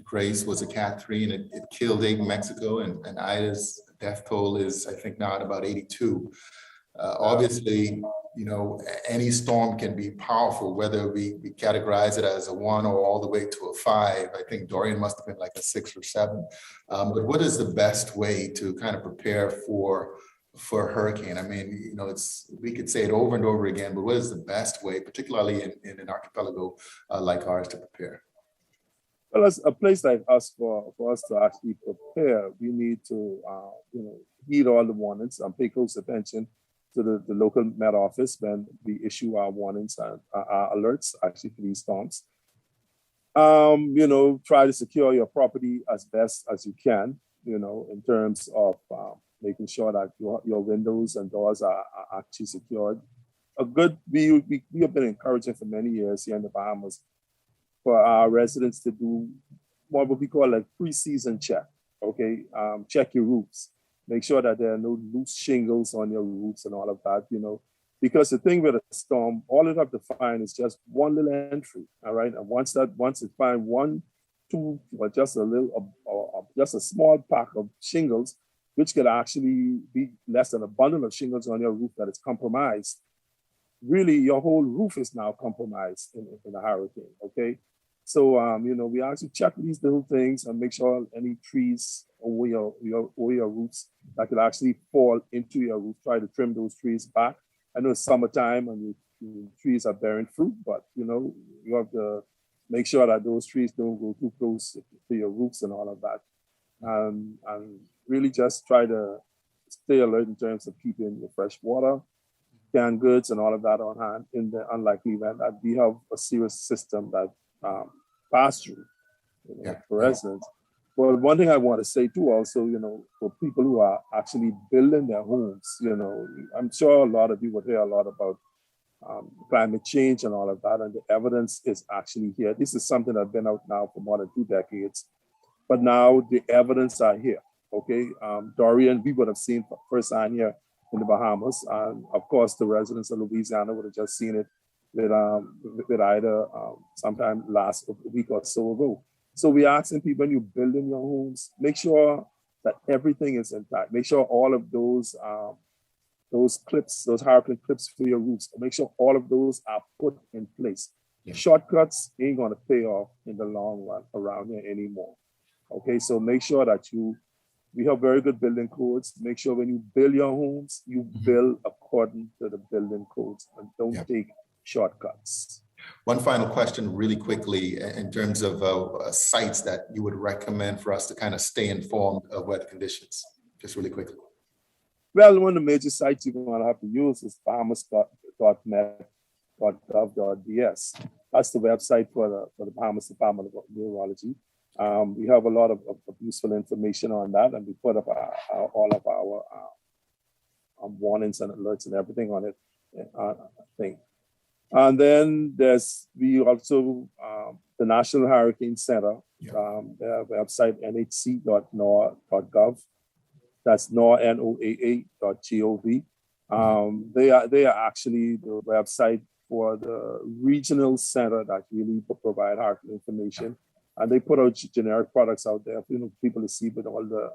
Grace was a Cat 3 and it killed 8 in Mexico, and Ida's death toll is, I think, now at about 82. Obviously, any storm can be powerful, whether we categorize it as a 1 or all the way to a 5. I think Dorian must have been like a 6 or 7. But what is the best way to kind of prepare for a hurricane? I mean, we could say it over and over again, but what is the best way, particularly in an archipelago like ours, to prepare? Well, as a place like us, for us to actually prepare, we need to, heed all the warnings and pay close attention to the local Met Office when we issue our warnings and our alerts actually for these storms. Try to secure your property as best as you can, in terms of making sure that your windows and doors are actually secured. We have been encouraging for many years here in the Bahamas for our residents to do what we call a pre-season check, okay? Check your roofs. Make sure that there are no loose shingles on your roofs and all of that, because the thing with a storm, all it have to find is just one little entry, all right? And once it find 1, 2, or just a little, or just a small pack of shingles, which could actually be less than a bundle of shingles on your roof that is compromised, really your whole roof is now compromised in a hurricane, okay? So, we actually check these little things and make sure any trees over your roofs that could actually fall into your roof, try to trim those trees back. I know it's summertime and your trees are bearing fruit, but, you have to make sure that those trees don't go too close to your roofs and all of that. And really just try to stay alert in terms of keeping your fresh water, canned goods, and all of that on hand in the unlikely event that we have a serious system that pass through for residents. But one thing I want to say too also, for people who are actually building their homes, I'm sure a lot of you will hear a lot about climate change and all of that, and the evidence is actually here. This is something that's been out now for more than 2 decades, but now the evidence are here, okay? Dorian, we would have seen firsthand here in the Bahamas, and of course the residents of Louisiana would have just seen it with Ida sometime last week or so ago. So we're asking people, when you build in your homes, make sure that everything is intact. Make sure all of those clips, those hurricane clips for your roofs, make sure all of those are put in place. Yeah. Shortcuts ain't gonna pay off in the long run around here anymore. Okay, so make sure that we have very good building codes. Make sure when you build your homes, you build according to the building codes and don't take shortcuts. One final question really quickly in terms of sites that you would recommend for us to kind of stay informed of weather conditions, just really quickly. Well, one of the major sites you're going to have to use is bahamas.met.gov.ds. That's the website for the Bahamas Department of Meteorology. We have a lot of useful information on that, and we put up all of our warnings and alerts and everything on it. And then we also the National Hurricane Center, their website nhc.noaa.gov. That's noaa.gov. They are actually the website for the regional center that really provide hurricane information. And they put out generic products out there for people to see with all the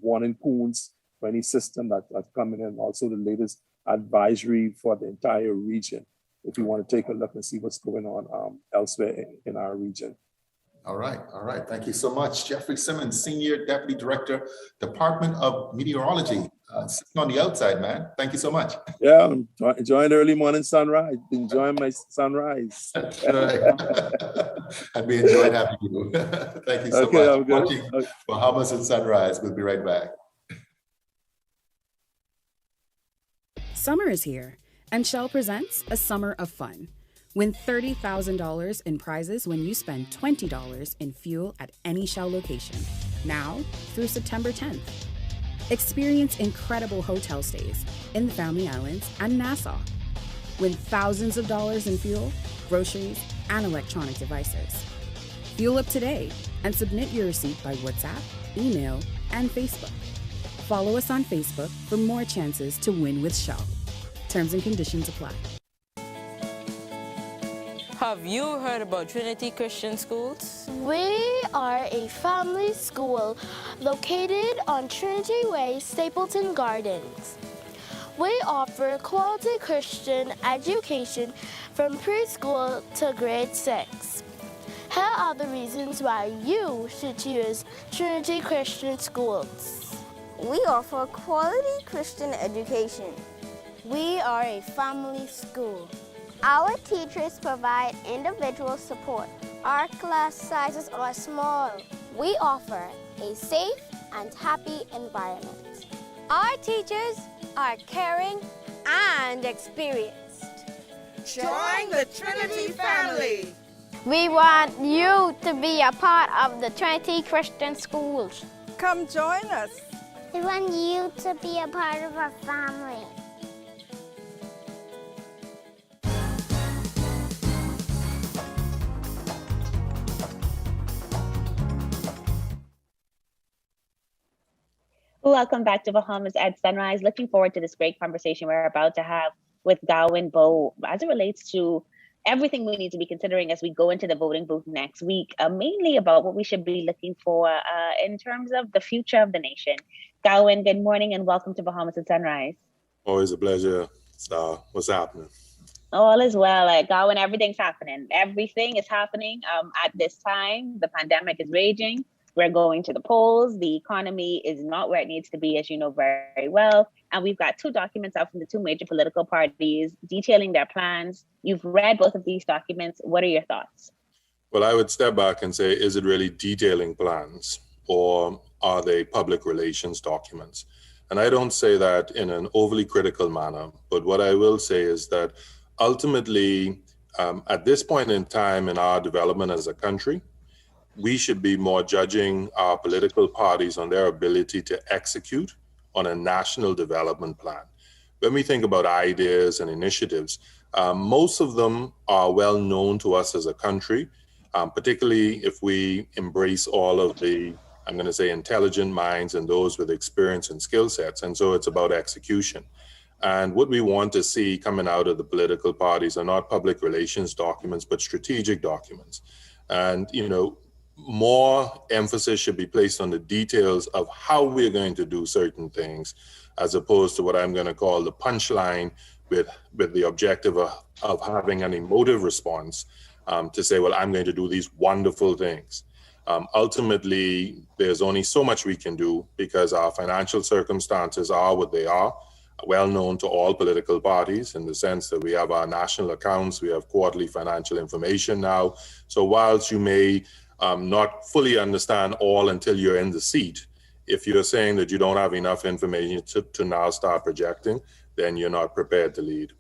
warning codes for any system that's coming in. Also the latest advisory for the entire region, if you want to take a look and see what's going on elsewhere in our region. All right. Thank you so much. Jeffrey Simmons, Senior Deputy Director, Department of Meteorology. Sitting on the outside, man. Thank you so much. Yeah, I'm enjoying the early morning sunrise. Enjoying my sunrise. That's right. And we enjoyed having you. Thank you so much. Watching Bahamas and Sunrise. We'll be right back. Summer is here, and Shell presents a summer of fun. Win $30,000 in prizes when you spend $20 in fuel at any Shell location, now through September 10th. Experience incredible hotel stays in the Family Islands and Nassau. Win thousands of dollars in fuel, groceries, and electronic devices. Fuel up today and submit your receipt by WhatsApp, email, and Facebook. Follow us on Facebook for more chances to win with Shell. Terms and conditions apply. Have you heard about Trinity Christian Schools? We are a family school located on Trinity Way, Stapleton Gardens. We offer quality Christian education from preschool to grade 6. Here are the reasons why you should choose Trinity Christian Schools. We offer quality Christian education. We are a family school. Our teachers provide individual support. Our class sizes are small. We offer a safe and happy environment. Our teachers are caring and experienced. Join the Trinity family. We want you to be a part of the Trinity Christian Schools. Come join us. We want you to be a part of our family. Welcome back to Bahamas at Sunrise. Looking forward to this great conversation we're about to have with Gowon Bowe as it relates to everything we need to be considering as we go into the voting booth next week, mainly about what we should be looking for in terms of the future of the nation. Gowon, good morning and welcome to Bahamas at Sunrise. Always a pleasure, Star. What's happening? All is well. Gowon, everything's happening. Everything is happening at this time. The pandemic is raging. We're going to the polls. The economy is not where it needs to be, as you know very well. And we've got 2 documents out from the 2 major political parties detailing their plans. You've read both of these documents. What are your thoughts? Well, I would step back and say, is it really detailing plans or are they public relations documents? And I don't say that in an overly critical manner, but what I will say is that ultimately, at this point in time in our development as a country, we should be more judging our political parties on their ability to execute on a national development plan. When we think about ideas and initiatives, most of them are well known to us as a country, particularly if we embrace all of the, I'm going to say, intelligent minds and those with experience and skill sets. And so it's about execution. And what we want to see coming out of the political parties are not public relations documents, but strategic documents. And, you know, more emphasis should be placed on the details of how we're going to do certain things, as opposed to what I'm going to call the punchline with the objective of having an emotive response to say, well, I'm going to do these wonderful things. Ultimately, there's only so much we can do because our financial circumstances are what they are, well known to all political parties in the sense that we have our national accounts, we have quarterly financial information now. So whilst you may not fully understand all until you're in the seat, if you're saying that you don't have enough information to now start projecting, then you're not prepared to lead.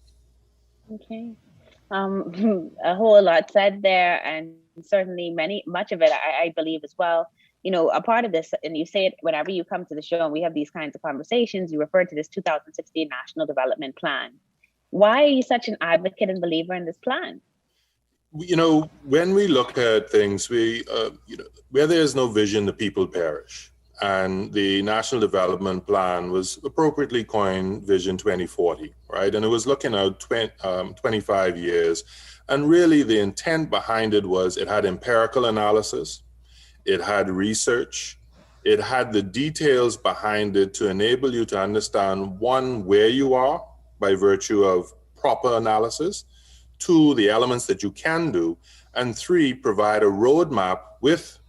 Okay. A whole lot said there, and certainly much of it I believe as well. You know, a part of this, and you say it whenever you come to the show and we have these kinds of conversations, you refer to this 2016 National Development Plan. Why are you such an advocate and believer in this plan? You know, when we look at things, where there is no vision, the people perish. And the National Development Plan was appropriately coined Vision 2040, right? And it was looking at 25 years. And really the intent behind it was it had empirical analysis, it had research, it had the details behind it to enable you to understand, one, where you are by virtue of proper analysis, 2, the elements that you can do, and 3, provide a roadmap with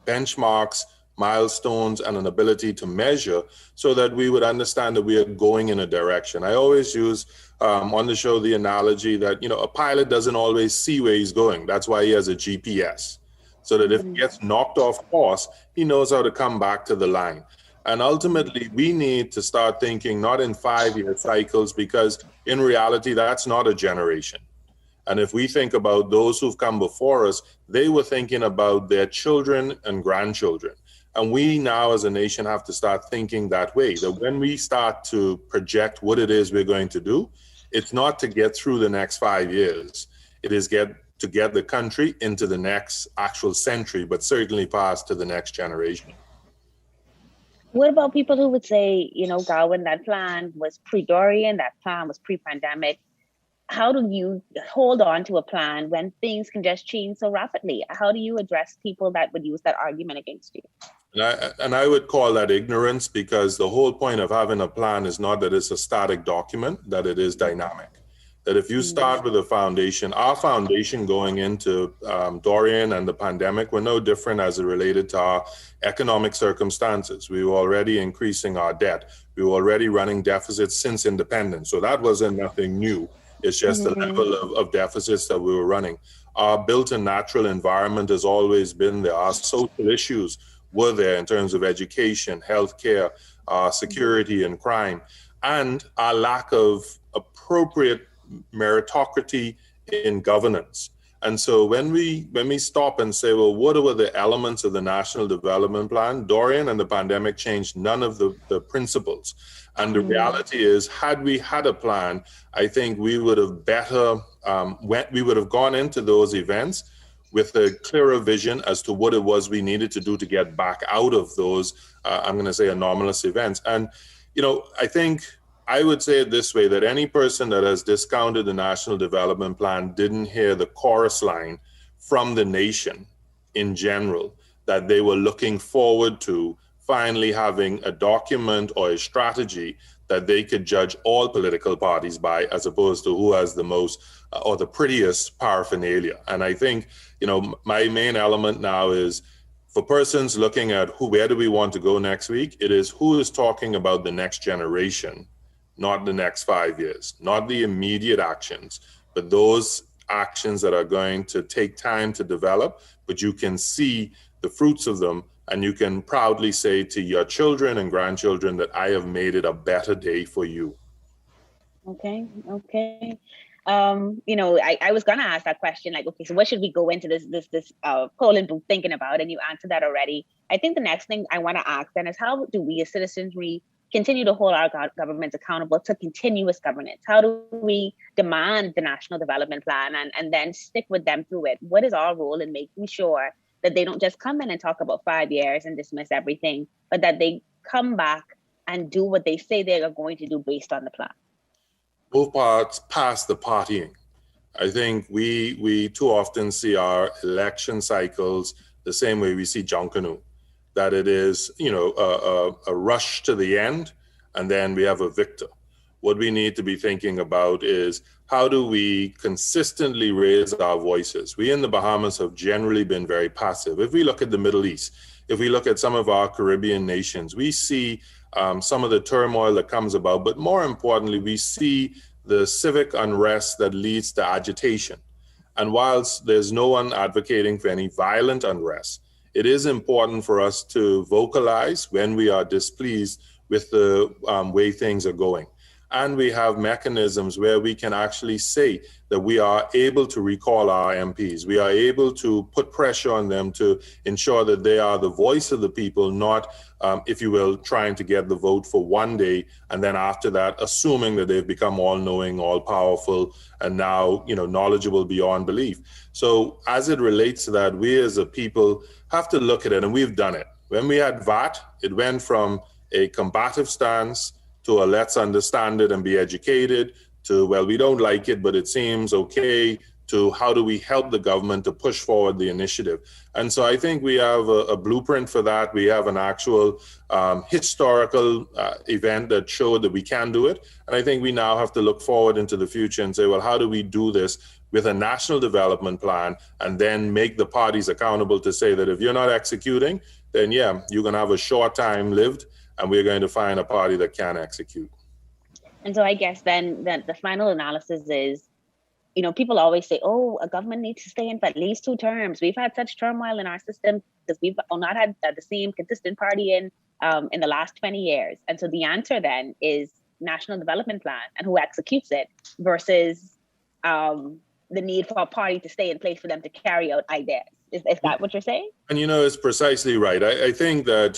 benchmarks, milestones, and an ability to measure so that we would understand that we are going in a direction. I always use on the show the analogy that, a pilot doesn't always see where he's going. That's why he has a GPS, so that if he gets knocked off course, he knows how to come back to the line. And ultimately, we need to start thinking not in 5-year cycles, because in reality, that's not a generation. And if we think about those who've come before us, they were thinking about their children and grandchildren. And we now as a nation have to start thinking that way, that when we start to project what it is we're going to do, it's not to get through the next 5 years. It is to get the country into the next actual century, but certainly past to the next generation. What about people who would say, Gowon, that plan was pre-Dorian, that plan was pre-pandemic? How do you hold on to a plan when things can just change so rapidly? How do you address people that would use that argument against you? And I would call that ignorance, because the whole point of having a plan is not that it's a static document, that it is dynamic. That if you start with a foundation, our foundation going into Dorian and the pandemic were no different as it related to our economic circumstances. We were already increasing our debt. We were already running deficits since independence. So that wasn't nothing new. It's just the level of deficits that we were running. Our built-in natural environment has always been there. Our social issues were there in terms of education, healthcare, security and crime, and our lack of appropriate meritocracy in governance. And so when we stop and say, well, what were the elements of the National Development Plan? Dorian and the pandemic changed none of the principles. And the reality is, had we had a plan, I think we would have we would have gone into those events with a clearer vision as to what it was we needed to do to get back out of those, I'm going to say, anomalous events. And, I think I would say it this way, that any person that has discounted the National Development Plan didn't hear the chorus line from the nation in general, that they were looking forward to finally having a document or a strategy that they could judge all political parties by, as opposed to who has the most or the prettiest paraphernalia. And I think, my main element now is, for persons looking at where do we want to go next week, it is who is talking about the next generation, not the next 5 years, not the immediate actions, but those actions that are going to take time to develop, but you can see the fruits of them, and you can proudly say to your children and grandchildren that I have made it a better day for you. Okay. I was gonna ask that question, like, okay, so what should we go into this polling booth thinking about? And you answered that already. I think the next thing I want to ask then is, how do we as citizenry continue to hold our governments accountable to continuous governance? How do we demand the National Development Plan and then stick with them through it? What is our role in making sure that they don't just come in and talk about 5 years and dismiss everything, but that they come back and do what they say they are going to do based on the plan? Both parts pass the partying. I think we too often see our election cycles the same way we see Junkanoo, that it is, a rush to the end, and then we have a victor. What we need to be thinking about is, how do we consistently raise our voices? We in the Bahamas have generally been very passive. If we look at the Middle East, if we look at some of our Caribbean nations, we see some of the turmoil that comes about, but more importantly, we see the civic unrest that leads to agitation. And whilst there's no one advocating for any violent unrest, it is important for us to vocalize when we are displeased with the way things are going. And we have mechanisms where we can actually say that we are able to recall our MPs. We are able to put pressure on them to ensure that they are the voice of the people, not, if you will, trying to get the vote for one day, and then after that, assuming that they've become all-knowing, all-powerful, and now, knowledgeable beyond belief. So as it relates to that, we as a people have to look at it, and we've done it. When we had VAT, it went from a combative stance to a let's understand it and be educated, to, well, we don't like it, but it seems okay, to how do we help the government to push forward the initiative. And so I think we have a blueprint for that. We have an actual historical event that showed that we can do it. And I think we now have to look forward into the future and say, well, how do we do this with a national development plan, and then make the parties accountable to say that if you're not executing, then yeah, you're going to have a short time lived, and we're going to find a party that can execute. And so I guess then the final analysis is, you know, people always say, oh, a government needs to stay in for at least 2 terms. We've had such turmoil in our system because we've not had the same consistent party in the last 20 years. And so the answer then is national development plan and who executes it versus the need for a party to stay in place for them to carry out ideas. Is that what you're saying? And you know, it's precisely right. I think that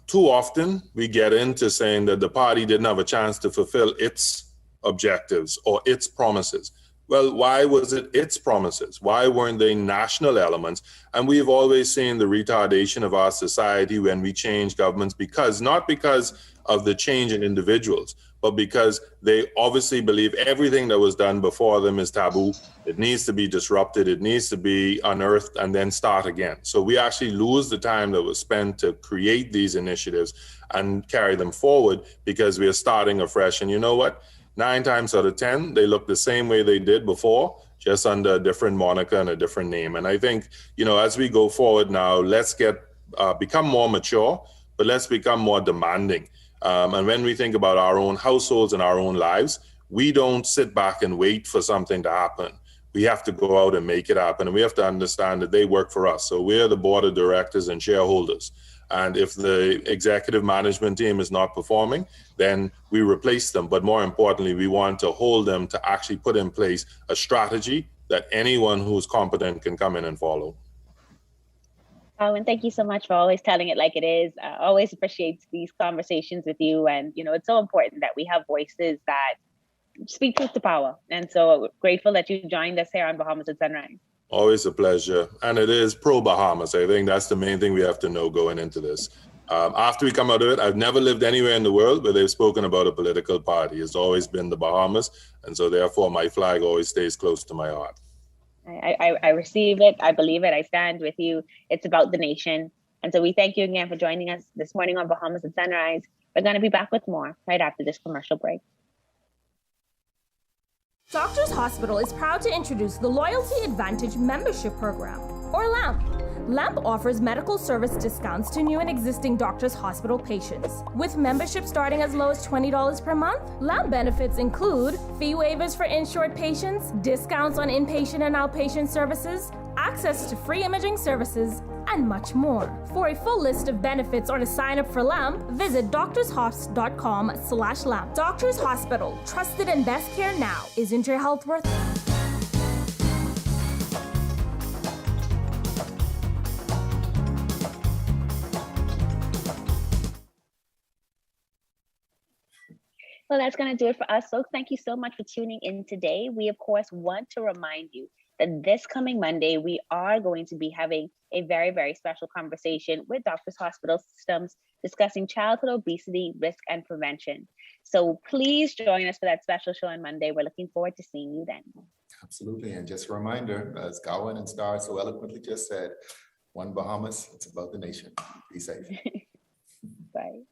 too often we get into saying that the party didn't have a chance to fulfill its objectives or its promises. Well, why was it its promises? Why weren't they national elements? And we've always seen the retardation of our society when we change governments not because of the change in individuals, but because they obviously believe everything that was done before them is taboo. It needs to be disrupted. It needs to be unearthed and then start again. So we actually lose the time that was spent to create these initiatives and carry them forward because we are starting afresh. And you know what? 9 times out of 10, they look the same way they did before, just under a different moniker and a different name. And I think, you know, as we go forward now, let's become more mature, but let's become more demanding. And when we think about our own households and our own lives, we don't sit back and wait for something to happen. We have to go out and make it happen. And we have to understand that they work for us. So we're the board of directors and shareholders. And if the executive management team is not performing, then we replace them. But more importantly, we want to hold them to actually put in place a strategy that anyone who's competent can come in and follow. Oh, and thank you so much for always telling it like it is. I always appreciate these conversations with you. And, you know, it's so important that we have voices that speak truth to power. And so grateful that you joined us here on Bahamas at Sunrise. Always a pleasure. And it is pro-Bahamas. I think that's the main thing we have to know going into this. After we come out of it, I've never lived anywhere in the world where they've spoken about a political party. It's always been the Bahamas. And so therefore, my flag always stays close to my heart. I receive it. I believe it. I stand with you. It's about the nation. And so we thank you again for joining us this morning on Bahamas at Sunrise. We're going to be back with more right after this commercial break. Doctors Hospital is proud to introduce the Loyalty Advantage Membership Program, or LAMP. LAMP offers medical service discounts to new and existing Doctors Hospital patients. With membership starting as low as $20 per month, LAMP benefits include fee waivers for insured patients, discounts on inpatient and outpatient services, access to free imaging services, and much more. For a full list of benefits or to sign up for LAMP, visit doctorshos.com/LAMP. Doctors Hospital, trusted and best care now. Isn't your health worth it? Well, that's going to do it for us. So thank you so much for tuning in today. We, of course, want to remind you that this coming Monday, we are going to be having a very, very special conversation with Doctors Hospital Systems discussing childhood obesity, risk, and prevention. So please join us for that special show on Monday. We're looking forward to seeing you then. Absolutely. And just a reminder, as Gowon and Star so eloquently just said, one Bahamas, it's about the nation. Be safe. Bye.